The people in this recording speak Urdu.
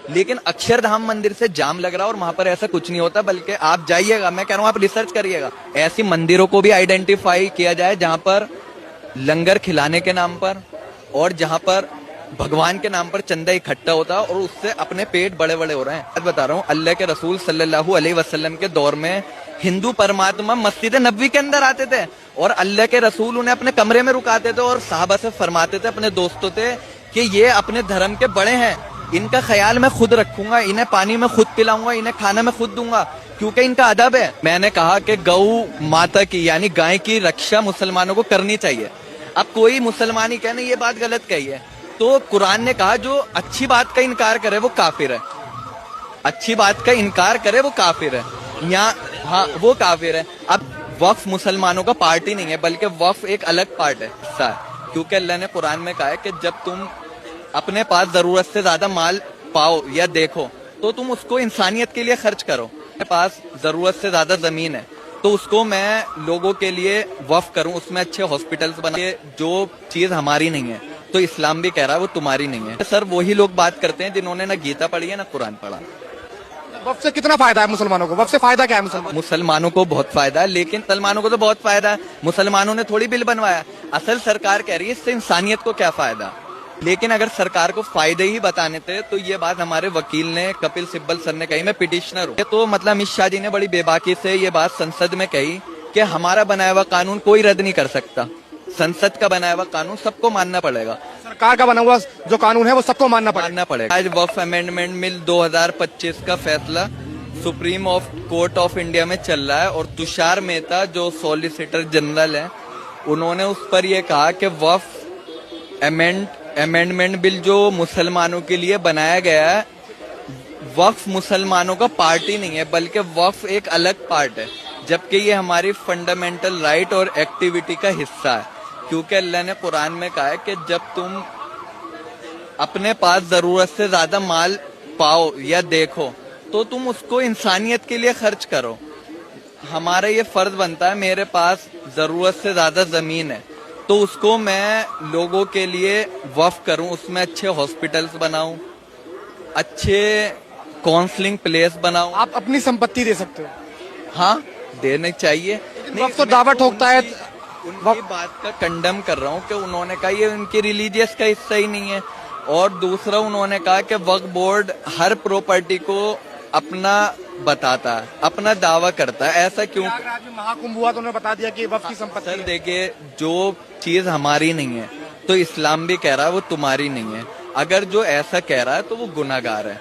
لیکن اکشر دھام مندر سے جام لگ رہا اور وہاں پر ایسا کچھ نہیں ہوتا، بلکہ آپ جائیے گا، میں کہہ رہا ہوں آپ ریسرچ کریے گا، ایسی مندروں کو بھی آئیڈینٹیفائی کیا جائے جہاں پر لنگر کھلانے کے نام پر اور جہاں پر بھگوان کے نام پر چندہ اکٹھا ہوتا اور اس سے اپنے پیٹ بڑے بڑے ہو رہے ہیں۔ بتا رہا ہوں اللہ کے رسول صلی اللہ علیہ وسلم کے دور میں ہندو پرماتما مسجد نبوی کے اندر آتے تھے اور اللہ کے رسول انہیں اپنے کمرے میں رکاتے تھے اور صحابہ سے فرماتے تھے، اپنے دوستوں سے، کہ یہ اپنے دھرم کے بڑے ہیں، ان کا خیال میں خود رکھوں گا، انہیں پانی میں خود پلاؤں گا، انہیں کھانا میں خود دوں گا، کیونکہ ان کا ادب ہے۔ میں نے کہا کہ گو ماتا کی یعنی گائے کی رکشا مسلمانوں کو کرنی چاہیے۔ اب کوئی مسلمان ہی کہنا یہ بات غلط کہی ہے، تو قرآن نے کہا جو اچھی بات کا انکار کرے وہ کافر ہے، اچھی بات کا انکار کرے وہ کافر ہے، یا ہاں وہ کافر ہے۔ اب وقف مسلمانوں کا پارٹ ہی نہیں ہے، بلکہ وقف ایک الگ پارٹ ہے، حصہ ہے، کیونکہ اللہ نے قرآن میں کہا ہے کہ جب تم اپنے پاس ضرورت سے زیادہ مال پاؤ یا دیکھو تو تم اس کو انسانیت کے لیے خرچ کرو۔ میرے پاس ضرورت سے زیادہ زمین ہے تو اس کو میں لوگوں کے لیے وقف کروں، اس میں اچھے ہاسپٹلز بنا، جو چیز ہماری نہیں ہے تو اسلام بھی کہہ رہا ہے وہ تمہاری نہیں ہے۔ سر وہی لوگ بات کرتے ہیں جنہوں نے نہ گیتا پڑھی ہے نہ قرآن پڑھا۔ وقف سے کتنا فائدہ ہے مسلمانوں کو؟ وقف سے فائدہ کیا ہے مسلمانوں کو بہت فائدہ ہے، لیکن مسلمانوں کو تو بہت فائدہ ہے، مسلمانوں نے تھوڑی بل بنوایا، اصل سرکار کہہ رہی ہے اس سے انسانیت کو کیا فائدہ۔ لیکن اگر سرکار کو فائدے ہی بتانے تھے تو یہ بات ہمارے وکیل نے کپل سبل سر نے کہی، میں پٹیشنر ہوں، تو مطلب امت شاہ جی نے بڑی بے باکی سے یہ بات سنسد میں کہی کہ ہمارا بنایا ہوا قانون کوئی رد نہیں کر سکتا، سنسد کا بنایا ہوا قانون سب کو ماننا پڑے گا، سرکار کا بنا ہوا جو قانون ہے وہ سب کو ماننا پڑے گا۔ آج وقف امینڈمنٹ بل 2025 کا فیصلہ سپریم کورٹ آف انڈیا میں چل رہا ہے اور تشار مہتا جو سولیسیٹر جنرل ہیں انہوں نے اس پر یہ کہا کہ وقف امینڈمنٹ بل جو مسلمانوں کے لیے بنایا گیا ہے، وقف مسلمانوں کا پارٹ ہی نہیں ہے بلکہ وقف ایک الگ پارٹ ہے، جبکہ یہ ہماری فنڈامنٹل رائٹ اور ایکٹیویٹی کا حصہ ہے، کیونکہ اللہ نے قرآن میں کہا ہے کہ جب تم اپنے پاس ضرورت سے زیادہ مال پاؤ یا دیکھو تو تم اس کو انسانیت کے لیے خرچ کرو۔ ہمارا یہ فرض بنتا ہے، میرے پاس ضرورت سے زیادہ زمین ہے تو اس کو میں لوگوں کے لیے وقف کروں، اس میں اچھے ہاسپٹلز بناؤں، اچھے کاؤنسلنگ پلیس بناؤں۔ آپ اپنی سمپتی دے سکتے ہو؟ ہاں دینے چاہیے، وقف تو دعوت ٹھوکتا ہے۔ ان کی بات کا کنڈم کر رہا ہوں کہ انہوں نے کہا یہ ان کی ریلیجیس کا حصہ ہی نہیں ہے، اور دوسرا انہوں نے کہا کہ وقف بورڈ ہر پراپرٹی کو اپنا بتاتا ہے، اپنا دعویٰ کرتا ہے، ایسا کیوں؟ مہا کمبھ ہوا تو انہوں نے بتا دیا کہ وقف کی سمپتی سر دیکھیے جو چیز ہماری نہیں ہے تو اسلام بھی کہہ رہا ہے وہ تمہاری نہیں ہے، اگر جو ایسا کہہ رہا ہے تو وہ گناہگار ہے۔